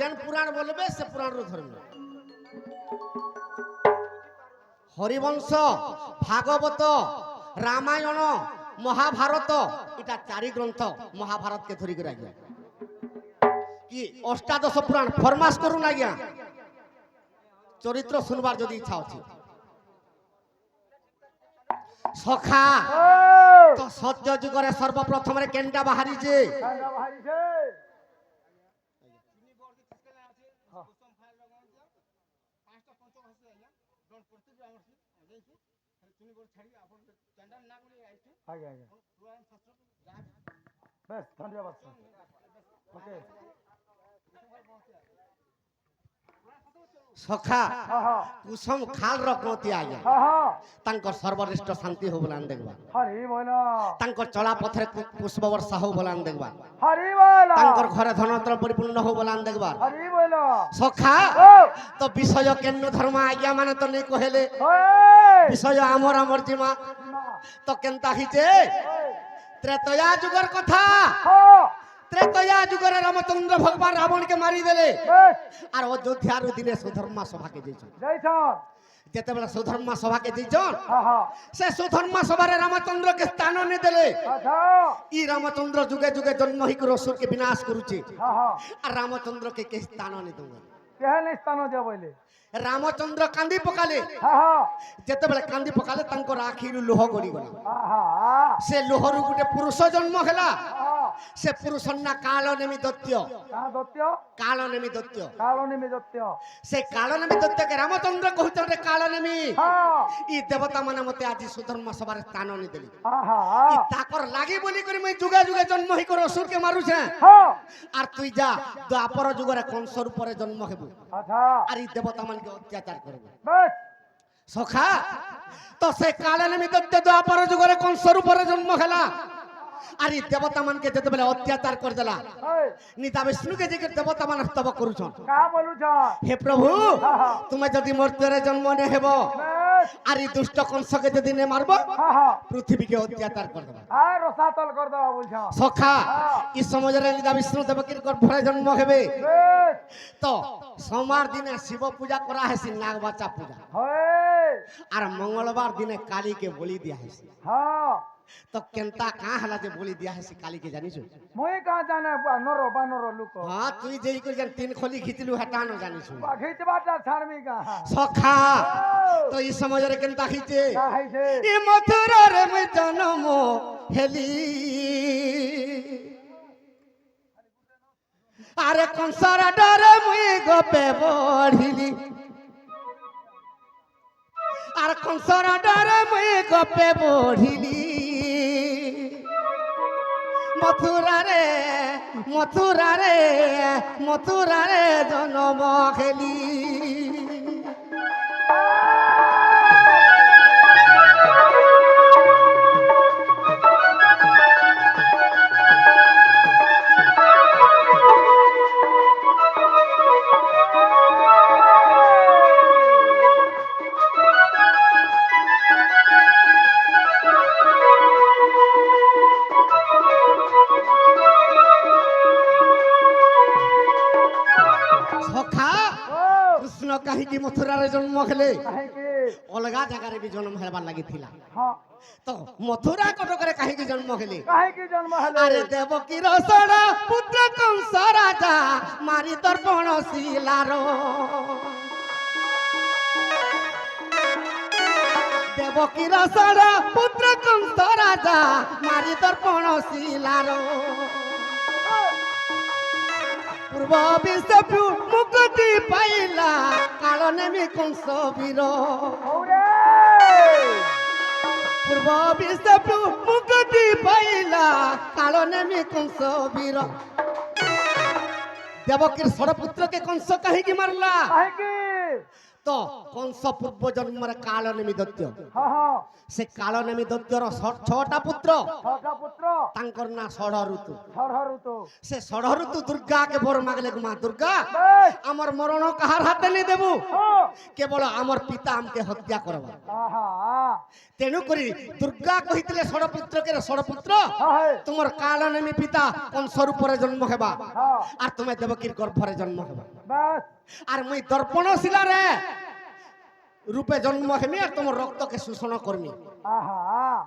যেন পুরাণ বলবে সে পুরাণরু ধরবে। হরিবংশ, ভাগবত, রামায়ণ, মহাভারত এটা চারি গ্রন্থ মহাভারতকে ধরি করে আজ্ঞা কি অষ্টাদশ পুরাণ ফরমাস করুন আজ্ঞা চরিত্র শুনবার যদি ইচ্ছা আছে। সখা তো সত্য যুগরে সর্বপ্রথমে কেনটা বাহারিছে? সখা কুসুম খাল রকমতি আজ্ঞা তাঙ্কর সর্বশ্রেষ্ঠ শান্তি হো বলান দেখবা। তাঙ্কর চলা পথরে পুষ্প বর্ষা হো বলান দেখবা। তাঙ্কর ঘরে ধনত্র পরিপূর্ণ হো বলান দেখবা। সখা তো বিষয় কেন ধর্ম আজ্ঞা মানে তো নেই কহেলে বিষয় আমর আমর জিমা তো কেনতা হিছে ত্রেতয়া যুগর কথা। ত্রেতয়া যুগরে রামচন্দ্র ভগবান রাবণকে মারি দেলে আর অযোধ্যার দিনে সুধর্মা সভাকে যাইছন। যেতেবেলে সুধর্মা সভাকে যাইছন সে সুধর্মা সভারে রামচন্দ্রকে স্থান নে দেলে ই রামচন্দ্র যুগে যুগে জন্ম হিক অসুরকে বিনাশ করুছে আর রামচন্দ্রকে কে স্থান নে দেবে কেহনে স্থান দে বলে রামচন্দ্র কান্দি পকালে যেতেবেলে কান্দি পকালে তাঙ্কর আখিরু লোহ গড়ি গলা সে লোহরু গুটে পুরুষ জন্ম হেলা সে পুরুষর না কালনেমি দৈত্য। কালনেমি দৈত্য সে কালনেমি দৈত্যকে রামচন্দ্র কহুছন রে কালনেমি ই দেবতা মানে মতে আজি সুধর্মা সভার স্থান নি দেলি ই তাকর লাগি বলি করি মই যুগে যুগে জন্ম হি করে অসুরকে মারুছে আর তুই যা দ্বাপর যুগরে কংসর উপরে জন্ম হেবু আর ই দেবতা মানকে অত্যাচার করবে। সখা তো সে কালনেমি দৈত্য দ্বাপর যুগরে কংসর উপরে জন্ম হেলা আর এই দেবতা মানকে যেতেবেলে অত্যাচার করে দেলা নিতা বিষ্ণুকে যে দেবতা মান স্তব করুছন হে প্রভু তুমি যদি মর্ত্যরে জন্ম নে হেব আর এই দুষ্ট কংসকে যদি নে মারব পৃথিবীকে অত্যাচার করে দেব সখা এই সমাজের নিতা বিষ্ণু দেবকীর গর্ভরে জন্ম হেবে তো সোমবার দিনে শিব পূজা করা হেসি নাগ বাচ্চা পূজা আর মঙ্গলবার দিনে কালীকে বলি দিয়া হেসি তো কেনতা কা হলা যে বলি দিয়া হেসি কালীকে জানিছ? মই কা জানে বানর বানর লোক हां তুই যেই কই জান তিন খলি খিচলু হেটা ন জানিছ খিচবাটা ছাড়মি কা সখা তো এই সমাজরে কেনতা খিচে ই মথুরার মে জন্ম হেলি আরে কংসরা ডরে মুই গপে বঢ়িলি আর কংসরা ডরে মুই গপে বঢ়িলি মথুরারে মথুরারে মথুরারে জন্ম খেলি। কাহিকি মথুরারে জন্ম খেলে অলগা জায়গায় বি জন্ম হেবার লাগিଥିଲା তো মথুরা কটকরে কাহিকি জন্ম খেলে আরে দেবকীর সড়া পুত্র কংস রাজা মারি দর্পণ শিলার দেবকীর সড়া পুত্র কংস রাজা মারি দর্পণ শিলার পূর্ব বিশ্বু মুক্তি পাইলা কালনেমি কংস বীর পূর্ব বিশ্বু মুক্তি পাইলা কালনেমি কংস বীর দেবকীর ষড়পুত্রকে কংস কাহিকি মারলা তো কংস পূর্ব জন্মরে কালনেমী দৈত্য হ্যাঁ হ্যাঁ সে কালনেমী দৈত্যর ছটা পুত্র ছটা পুত্র তাঙ্কর না ষড় ঋতু ষড় ঋতু সে ষড় ঋতু দুর্গাকে বর মাগলে মা দুর্গা বেশ আমার মরণ কাহার হাতে নেই দেবু হ্যাঁ কেবল আমার পিতা আমকে হত্যা করবা আহা তেণু করি দুর্গা কহিলে ষড়পুত্রকে ষড়পুত্র হ্যাঁ তোমার কালনেমী পিতা কংস রূপরে জন্ম হেবা হ্যাঁ আর তুমি দেবকীর গর্ভরে জন্ম হেবা বেশ আর মুই দর্পণ শিলারে রূপে জন্ম হেমি আর তোমার রক্তকে শোষণ করমি আহা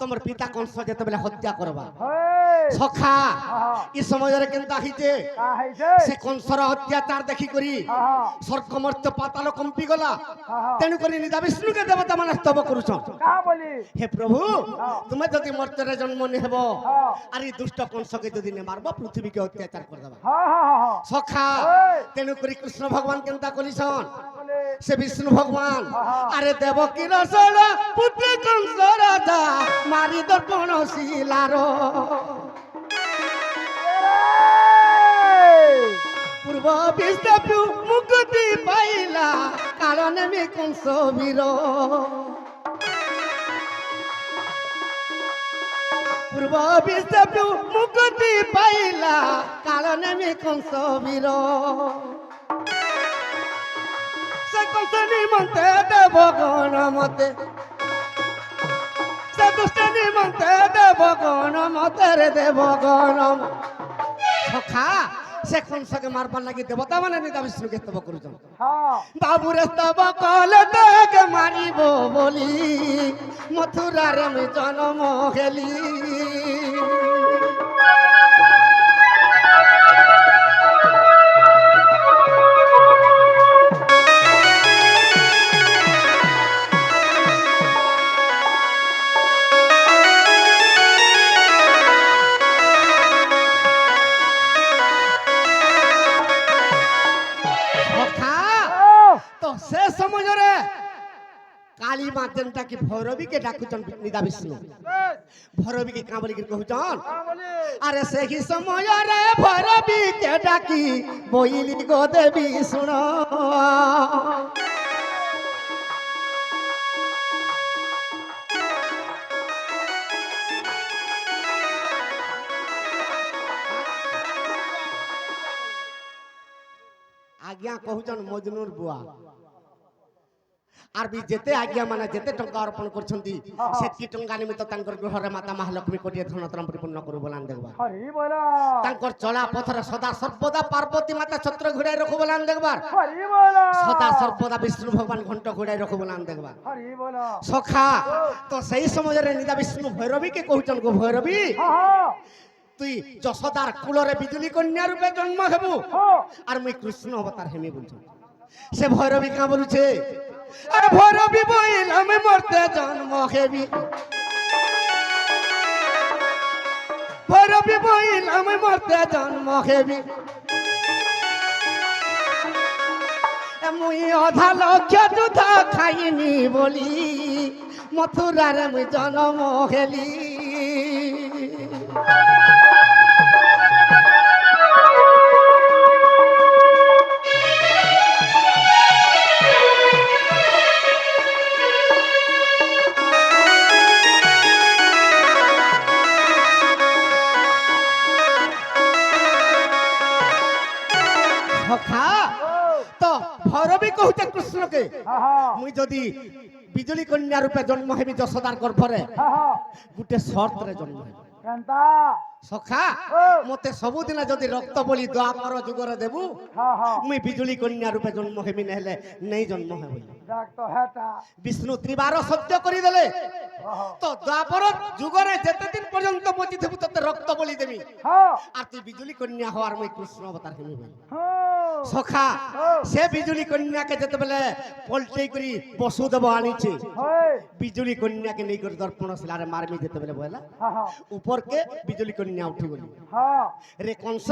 তোমার পিতা কংস যেতবেলে হত্যা করবা হেই সখা হ্যাঁ এই সময়রে কেনতা হইছে কাহিছে সে কংসর অত্যাচার দেখি করি হ্যাঁ স্বর্গমর্ত্য পাতাল কম্পি গলা হ্যাঁ তেণু করি নিদা বিষ্ণুকে দেবতা মানে স্তব করুছ কাহা বলি হে প্রভু হ্যাঁ। তুমি যদি মর্ত্যরে জন্ম নেব হ্যাঁ আর এই দুষ্ট কংসকে যদি নে মারব পৃথিবীকে অত্যাচার করে দেবা হ্যাঁ হ্যাঁ হ্যাঁ সখা ওই। তেণু করি কৃষ্ণ ভগবান কেনতা করিছন বলে সে বিষ্ণু ভগবান হ্যাঁ। আরে দেবকীর সর পুত্র কংস রাজা মারি দর্পণ শিলার পূর্ব বিষ্ণু মুক্তি পাইলা কারণ আমি কংস বীর পূর্ব বিষ্ণু মুক্তি পাইলা কারণ আমি কংস বীর সে কংস নিমন্তে দেব গণ মতে সে দুষ্ট নিমন্তে দেব গণ মতে রে দেব গণ সখা সে কংসকে মারবার লাগি দেবতা মানে নিদা বিষ্ণুকে স্তব করুছন হ্যাঁ বাবুরে স্তব কলে তোকে মারিব বলি মথুরার আমি জন্ম হেলি সখা তো সে সময়রে কালী মা যেনটা কি ভৈরবীকে ডাকুছন নিদা বিষ্ণু বেশ ভৈরবীকে কাঁ বলি কহুছন কাহা বলি আরে সেই সময়রে ভৈরবীকে ডাকি বইলি গো দেবী শুণ আজ্ঞা কহুছন মজনুর বুয়া আর বি যেতে আজ্ঞা মানে যেতে টঙ্কা অর্পণ করছন্তি সেতকি টঙ্কা নিমিত্ত তাঙ্কর গৃহরে মাতা মহালক্ষ্মী কোটিয়ে ধনতরম পরিপূর্ণ করু বলান দেখবা হরি বলা তাঙ্কর চলা পথরে সদা সর্বদা পার্বতী মাতা ছত্র ঘুরাই রখু বলান দেখবার হরি বলা সদা সর্বদা বিষ্ণু ভগবান ঘন্ট ঘুরাই রখু বলান দেখবার হরি বলা সখা তো সেই সময়ের নিদা বিষ্ণু ভৈরবীকে কহুছন গো ভৈরবী হ্যাঁ তুই যশোদার কুলরে বিজুলি কন্যা রূপে জন্ম হেবু হ্যাঁ আর মুই কৃষ্ণ অবতার হেমি বলছি সে ভৈরবী কাঁ বলুছে আরে ভৈরবী বইল আমি মরতে জন্ম হেবি ভৈরবী বইল আমি মরতে জন্ম হেবি মুই অধা লক্ষ যুধা খাইনি বলি মথুরার মুই জন্ম হেলি সখা তো ভৈরবী কহুছে কৃষ্ণকে হ্যাঁ মুই যদি বিজুলি কন্যা রূপে জন্ম হেবি যশোদার গর্ভরে হ্যাঁ গুটে শর্তরে জন্ম হেবি কেনতা সখা মতে ସବୁଦିନ যদি রক্ত বলি দ্বাপর যুগরে দেবু হ্যাঁ হ্যাঁ মুই বিজুলি কন্যা রূপে জন্ম হেবি নহলে নেই জন্ম হেবি যাক তো হেটা বিষ্ণু ত্রিবার সহ্য করিদেলে হ্যাঁ তো দ্বাপর যুগরে যেতে দিন পর্যন্ত বঁচি থাকবু তোতে রক্ত বলি দেবি হ্যাঁ আর তুই বিজুলি কন্যা হওয়ার মুই কৃষ্ণ অবতার হেমি বলি হ্যাঁ সখা সে বিজুলি কন্যাকে যেতেবেলে পল্টেই করি বসুদেব আনিছে হয় বিজুলি কন্যাকে নেই করে দর্পণ শিলারে মারমি যেতেবেলে বলা হ্যাঁ উপরকে বিজুলি কন্যা উঠি গলি হ্যাঁ রে কংস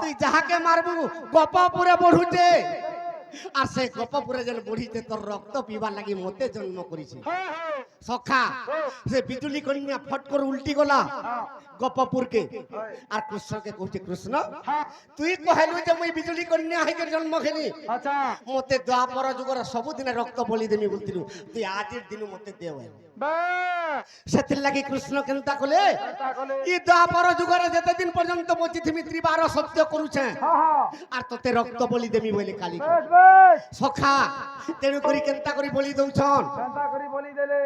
তুই যাহাকে মারবু গোপপুরে বঢ়ুছে আর সেই গোপপুরে যেন বঢ়িতে তোর রক্ত পিবার লাগি মতে জন্ম করিছে সখা সে বিজুলি কন্যা ফট করে উল্টি গলা গোপপুরকে আর কৃষ্ণকে কହୁছে কৃষ্ণ তুই কহেলু যে মুই বিজুলি কন্যা হইকে জন্ম খেলি আচ্ছা মতে দ্বাপর যুগর ସବୁদিন রক্ত বলি দেমি বলতিলু তুই আজির দিন মতে দেও বে সেতির লাগি কৃষ্ণ কেনতা কলে তা কলে ই দ্বাপর যুগরে যেতে দিন পর্যন্ত বচিথিমি ত্রিবার সত্য করুছে হ্যাঁ আর তোতে রক্ত বলি দেমি বলে কালি বেশ বেশ সখা তেণু করি কেনতা করি বলি দউছন চিন্তা করি বলি দেলে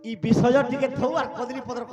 ই বিষয় টিকে থৌ আর কদলি পদর